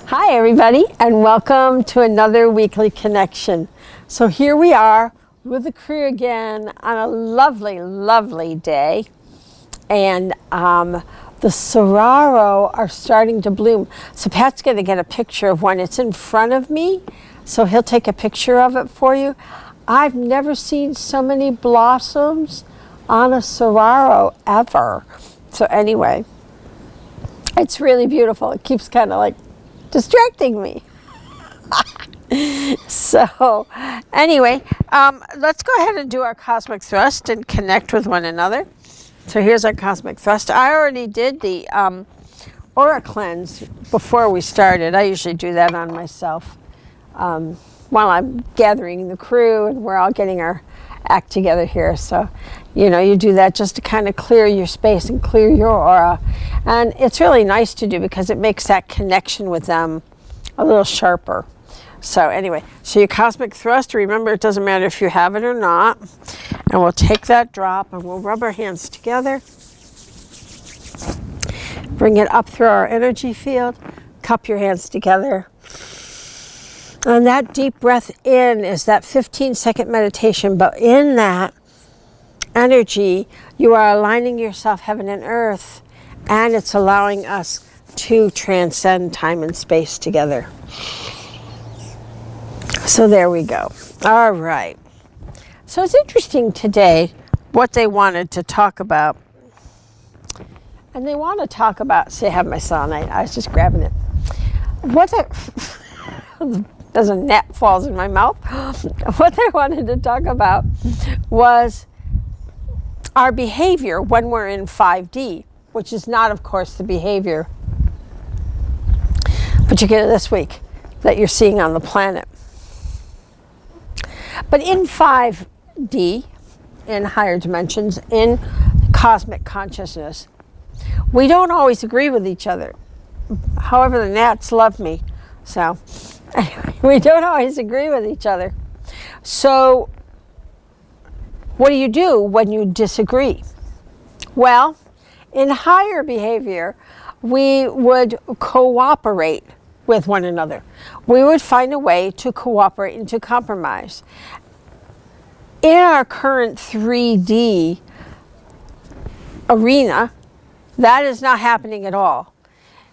Hi everybody, and welcome to another weekly connection. So here we are with the crew again on a lovely, lovely day, and the soraro are starting to bloom. So Pat's going to get a picture of one. It's in front of me, so he'll take a picture of it for you. I've never seen so many blossoms on a soraro ever. So anyway, it's really beautiful. It keeps kind of like distracting me. So anyway, let's go ahead and do our cosmic thrust and connect with one another. So here's our cosmic thrust. I already did the aura cleanse before we started. I usually do that on myself while I'm gathering the crew and we're all getting our act together here. So you do that just to kind of clear your space and clear your aura. And it's really nice to do because it makes that connection with them a little sharper. So anyway, so your cosmic thrust, remember it doesn't matter if you have it or not. And we'll take that drop and we'll rub our hands together. Bring it up through our energy field. Cup your hands together. And that deep breath in is that 15-second meditation. But in that energy, you are aligning yourself, heaven and earth, and it's allowing us to transcend time and space together. So there we go. All right. So it's interesting today what they wanted to talk about. And they want to talk about, see, I have my selenite. I was just grabbing it. As a gnat falls in my mouth. What they wanted to talk about was our behavior when we're in 5D, which is not, of course, the behavior, particularly this week, that you're seeing on the planet. But in 5D, in higher dimensions, in cosmic consciousness, we don't always agree with each other. However, the gnats love me. So anyway, we don't always agree with each other. So what do you do when you disagree? Well, in higher behavior, we would cooperate with one another. We would find a way to cooperate and to compromise. In our current 3D arena, that is not happening at all.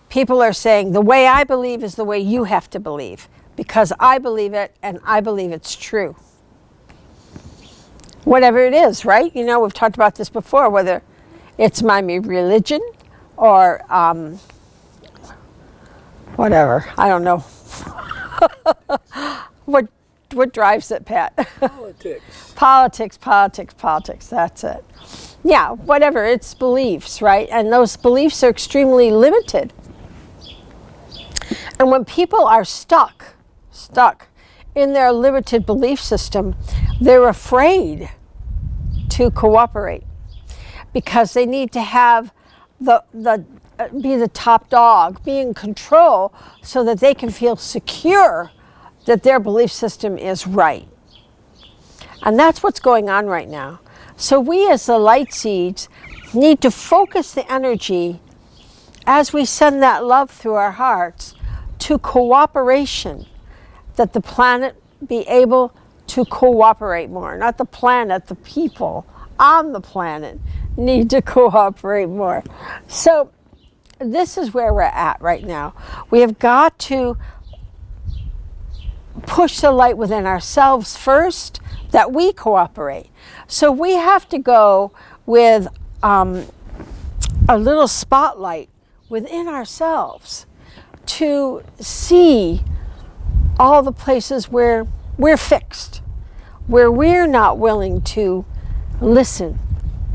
People are saying, the way I believe is the way you have to believe, because I believe it and I believe it's true. Whatever it is, right? We've talked about this before, whether it's my religion or whatever. I don't know. What drives it, Pat? Politics. Politics. That's it. Yeah, whatever. It's beliefs, right? And those beliefs are extremely limited. And when people are stuck in their limited belief system, they're afraid to cooperate because they need to have be the top dog, be in control so that they can feel secure that their belief system is right. And that's what's going on right now. So we as the light seeds need to focus the energy as we send that love through our hearts to cooperation, that the planet be able to cooperate more. Not the planet, the people on the planet need to cooperate more. So this is where we're at right now. We have got to push the light within ourselves first, that we cooperate. So we have to go with a little spotlight within ourselves to see all the places where we're fixed, where we're not willing to listen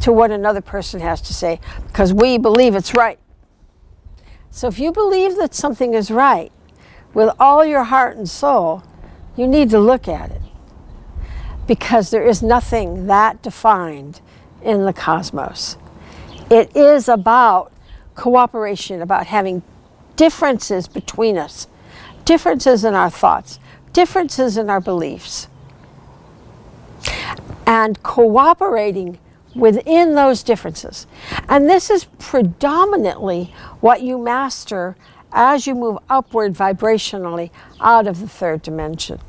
to what another person has to say because we believe it's right. So if you believe that something is right with all your heart and soul, you need to look at it, because there is nothing that defined in the cosmos. It is about cooperation, about having differences between us, differences in our thoughts, differences in our beliefs, and cooperating within those differences. And this is predominantly what you master as you move upward vibrationally out of the third dimension.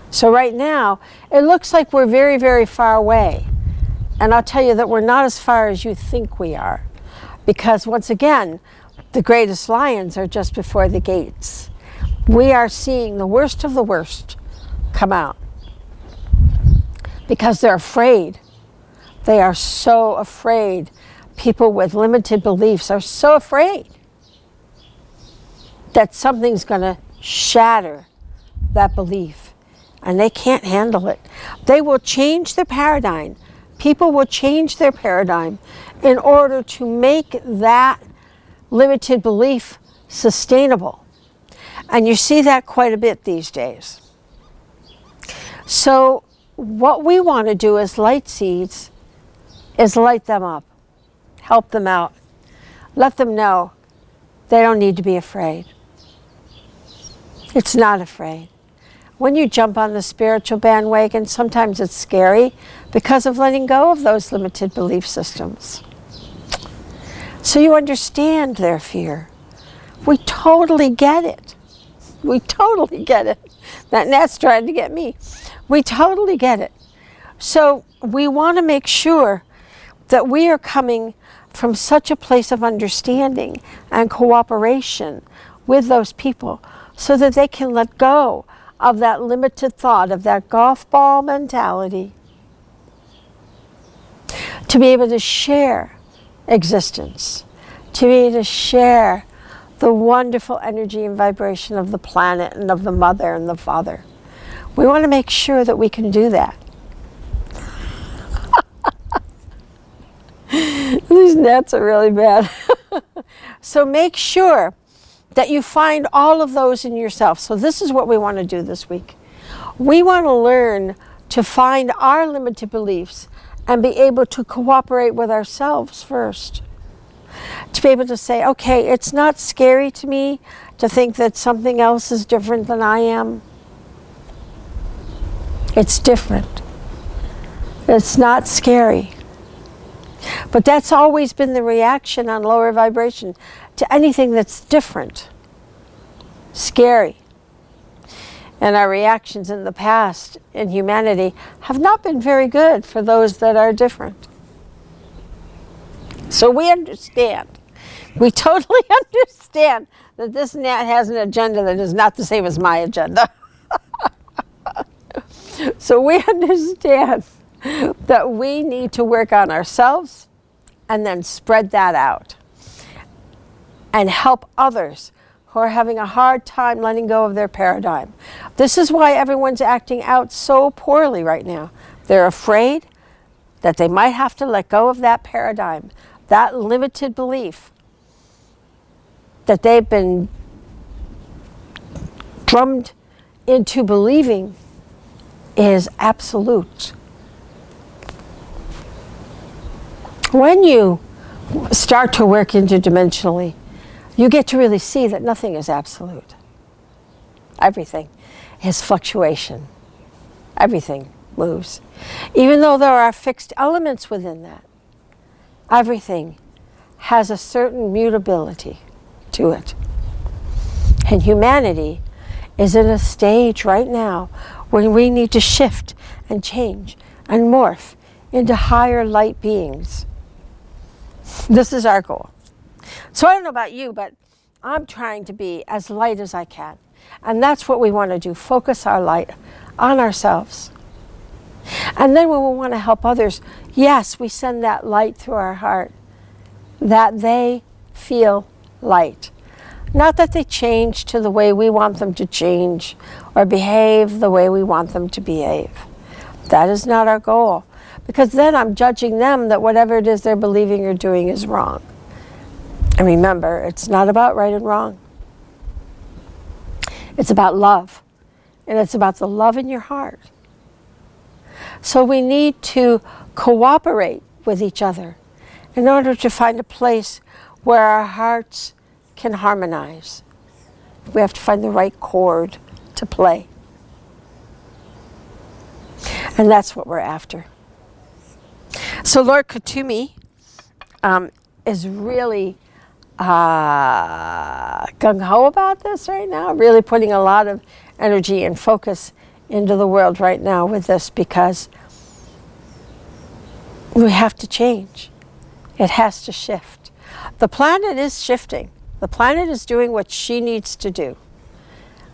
So right now, it looks like we're very, very far away. And I'll tell you that we're not as far as you think we are. Because once again, the greatest lions are just before the gates. We are seeing the worst of the worst come out. Because they're afraid. They are so afraid. People with limited beliefs are so afraid that something's going to shatter that belief. And they can't handle it. They will change their paradigm. People will change their paradigm in order to make that limited belief sustainable. And you see that quite a bit these days. So what we want to do as light seeds is light them up, help them out, let them know they don't need to be afraid. It's not afraid. When you jump on the spiritual bandwagon, sometimes it's scary because of letting go of those limited belief systems. So you understand their fear. We totally get it. We totally get it. That Nat's trying to get me. We totally get it. So we want to make sure that we are coming from such a place of understanding and cooperation with those people so that they can let go of that limited thought, of that golf ball mentality, to be able to share existence, to be able to share the wonderful energy and vibration of the planet and of the mother and the father. We want to make sure that we can do that. These gnats are really bad. So make sure that you find all of those in yourself. So this is what we want to do this week. We want to learn to find our limited beliefs and be able to cooperate with ourselves first. To be able to say, okay, it's not scary to me to think that something else is different than I am. It's different. It's not scary. But that's always been the reaction on lower vibration to anything that's different, scary. And our reactions in the past in humanity have not been very good for those that are different. So we understand. We totally understand that this gnat has an agenda that is not the same as my agenda. So we understand that we need to work on ourselves and then spread that out and help others who are having a hard time letting go of their paradigm. This is why everyone's acting out so poorly right now. They're afraid that they might have to let go of that paradigm, that limited belief that they've been drummed into believing is absolute. When you start to work interdimensionally, you get to really see that nothing is absolute. Everything is fluctuation. Everything moves. Even though there are fixed elements within that, everything has a certain mutability to it. And humanity is in a stage right now when we need to shift and change and morph into higher light beings. This is our goal. So I don't know about you, but I'm trying to be as light as I can. And that's what we want to do, focus our light on ourselves. And then when we want to help others, yes, we send that light through our heart, that they feel light. Not that they change to the way we want them to change or behave the way we want them to behave. That is not our goal. Because then I'm judging them that whatever it is they're believing or doing is wrong. And remember, it's not about right and wrong. It's about love. And it's about the love in your heart. So we need to cooperate with each other in order to find a place where our hearts can harmonize. We have to find the right chord to play. And that's what we're after. So Lord Kutumi is really gung-ho about this right now, really putting a lot of energy and focus into the world right now with this, because we have to change. It has to shift. The planet is shifting. The planet is doing what she needs to do.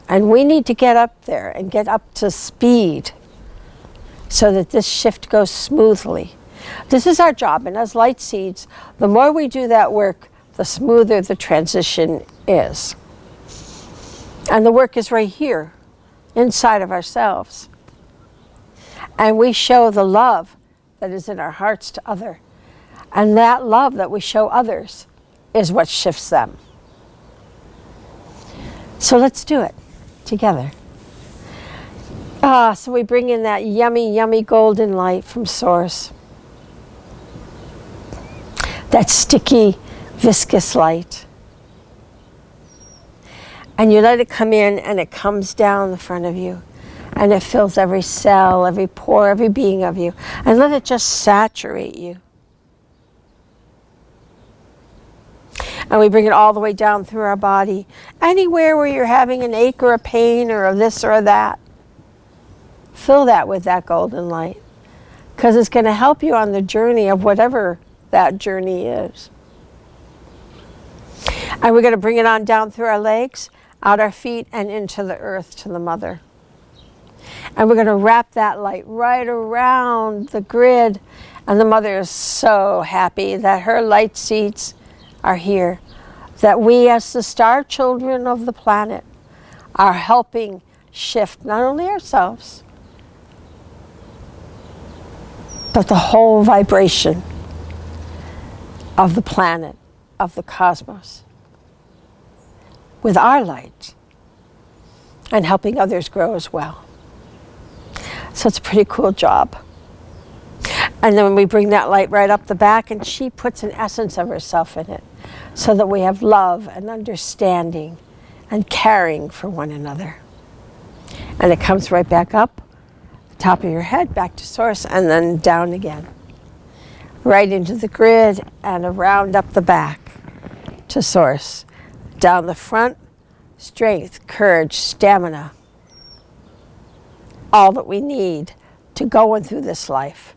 And we need to get up there and get up to speed so that this shift goes smoothly. This is our job, and as light seeds, the more we do that work, the smoother the transition is. And the work is right here, inside of ourselves. And we show the love that is in our hearts to others. And that love that we show others is what shifts them. So let's do it together. So we bring in that yummy, yummy golden light from Source. That sticky, viscous light. And you let it come in, and it comes down the front of you. And it fills every cell, every pore, every being of you. And let it just saturate you. And we bring it all the way down through our body. Anywhere where you're having an ache or a pain or a this or a that, fill that with that golden light. Because it's going to help you on the journey of whatever that journey is. And we're going to bring it on down through our legs, out our feet, and into the earth to the mother. And we're going to wrap that light right around the grid. And the mother is so happy that her light seeds are here. That we, as the star children of the planet, are helping shift not only ourselves, but the whole vibration of the planet, of the cosmos, with our light, and helping others grow as well. So it's a pretty cool job. And then we bring that light right up the back, and she puts an essence of herself in it, so that we have love and understanding and caring for one another. And it comes right back up, the top of your head, back to Source, and then down again. Right into the grid and around up the back to Source. Down the front, strength, courage, stamina. All that we need to go through this life.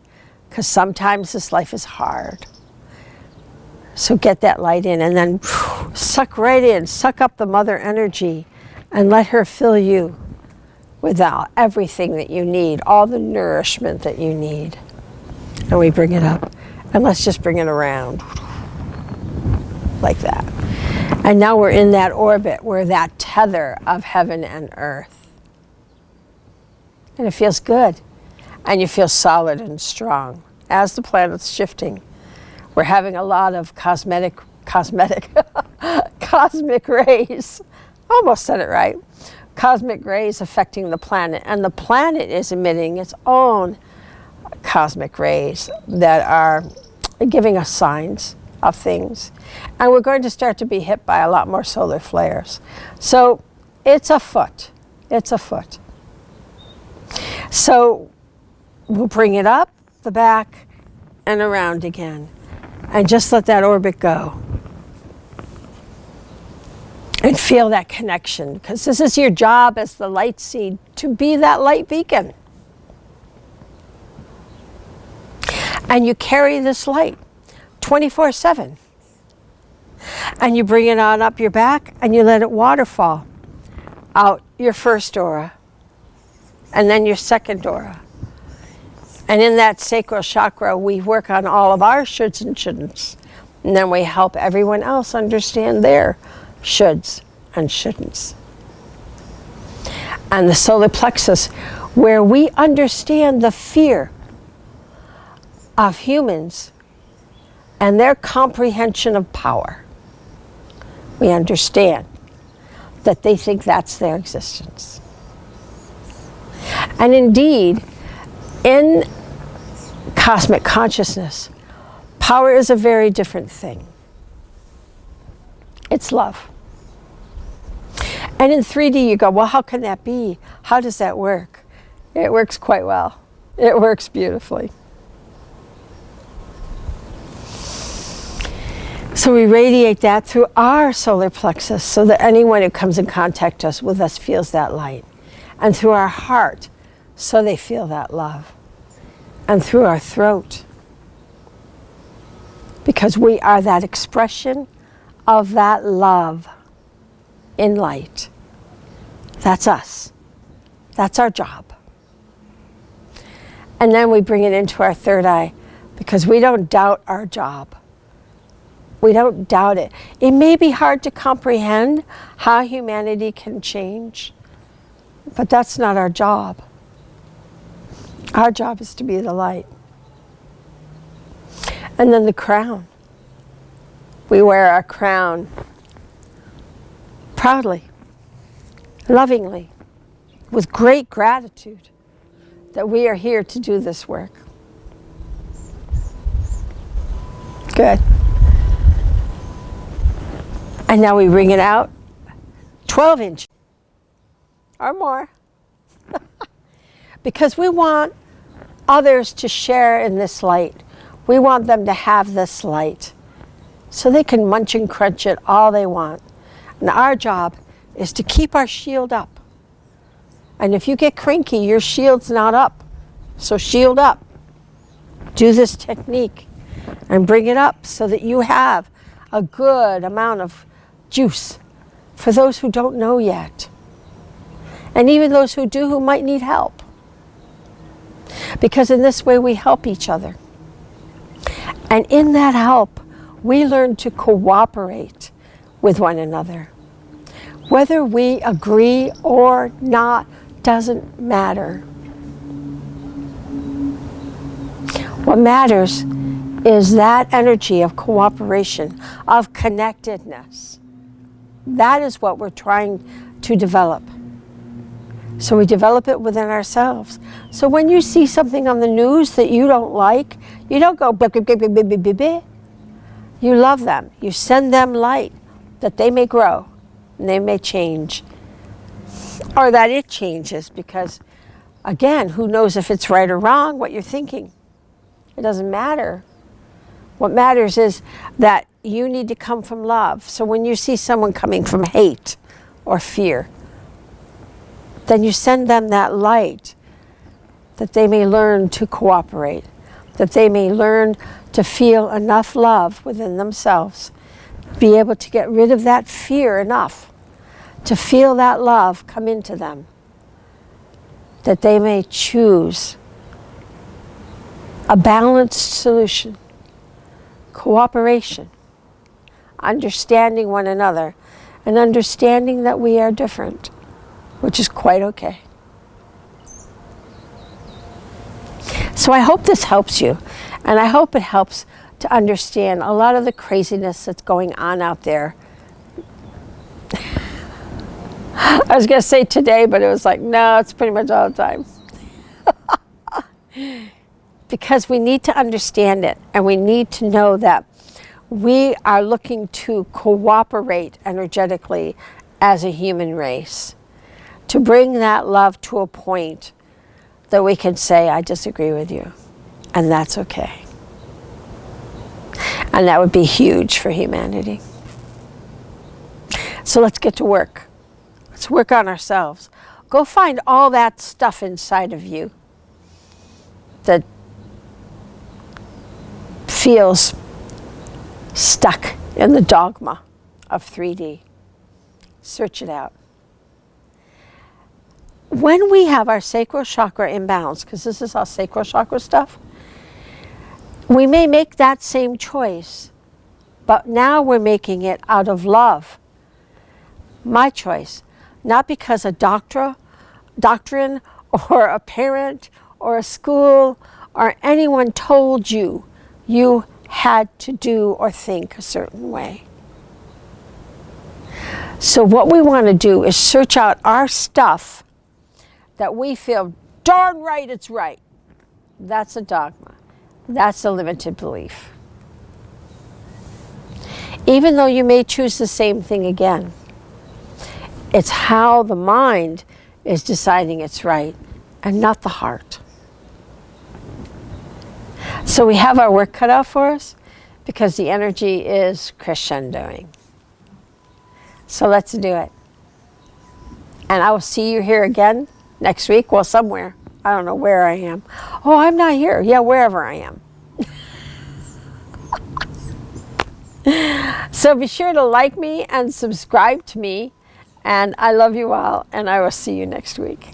Because sometimes this life is hard. So get that light in, and then suck right in, suck up the mother energy, and let her fill you with everything that you need, all the nourishment that you need. And we bring it up, and let's just bring it around like that. And now we're in that orbit, we're that tether of heaven and earth. And it feels good. And you feel solid and strong. As the planet's shifting, we're having a lot of cosmic rays. Almost said it right. Cosmic rays affecting the planet. And the planet is emitting its own cosmic rays that are giving us signs of things. And we're going to start to be hit by a lot more solar flares. So it's afoot. It's afoot. So we'll bring it up the back and around again. And just let that orbit go. And feel that connection. Because this is your job as the light seed, to be that light beacon. And you carry this light 24/7. And you bring it on up your back, and you let it waterfall out your first aura. And then your second aura. And in that sacral chakra, we work on all of our shoulds and shouldn'ts. And then we help everyone else understand their shoulds and shouldn'ts. And the solar plexus, where we understand the fear of humans and their comprehension of power. We understand that they think that's their existence. And indeed, in cosmic consciousness, power is a very different thing. It's love. And in 3D, you go, well, how can that be? How does that work? It works quite well. It works beautifully. So So we radiate that through our solar plexus so that anyone who comes in contact with us feels that light. And through our heart so they feel that love. And through our throat. Because we are that expression of that love in light. That's us. That's our job. And then we bring it into our third eye because we don't doubt our job. We don't doubt it. It may be hard to comprehend how humanity can change, but that's not our job. Our job is to be the light. And then the crown. We wear our crown proudly, lovingly, with great gratitude that we are here to do this work. Good. And now we bring it out 12 inches or more. Because we want others to share in this light. We want them to have this light so they can munch and crunch it all they want. And our job is to keep our shield up. And if you get cranky, your shield's not up. So shield up. Do this technique and bring it up so that you have a good amount of juice for those who don't know yet. And even those who do, who might need help. Because in this way we help each other. And in that help, we learn to cooperate with one another. Whether we agree or not doesn't matter. What matters is that energy of cooperation, of connectedness. That is what we're trying to develop. So we develop it within ourselves. So when you see something on the news that you don't like, you don't go, blip, blip, blip, blip, blip, blip, blip. You love them. You send them light that they may grow and they may change. Or that it changes because, again, who knows if it's right or wrong, what you're thinking. It doesn't matter. What matters is that you need to come from love. So when you see someone coming from hate or fear, then you send them that light that they may learn to cooperate, that they may learn to feel enough love within themselves, be able to get rid of that fear enough to feel that love come into them, that they may choose a balanced solution, cooperation, understanding one another, and understanding that we are different, which is quite okay. So I hope this helps you, and I hope it helps to understand a lot of the craziness that's going on out there. I was going to say today, but it was like, no, it's pretty much all the time. Because we need to understand it, and we need to know that we are looking to cooperate energetically as a human race, to bring that love to a point that we can say, I disagree with you, and that's okay. And that would be huge for humanity. So let's get to work. Let's work on ourselves. Go find all that stuff inside of you that feels stuck in the dogma of 3D. Search it out. When we have our sacral chakra imbalanced, because this is all sacral chakra stuff, we may make that same choice, but now we're making it out of love. My choice, not because a doctrine or a parent or a school or anyone told you you had to do or think a certain way. So what we want to do is search out our stuff that we feel darn right it's right. That's a dogma. That's a limited belief. Even though you may choose the same thing again, it's how the mind is deciding it's right and not the heart. So we have our work cut out for us because the energy is crescendoing. So let's do it. And I will see you here again next week. Well, somewhere. I don't know where I am. Oh, I'm not here. Yeah, wherever I am. So be sure to like me and subscribe to me. And I love you all, and I will see you next week.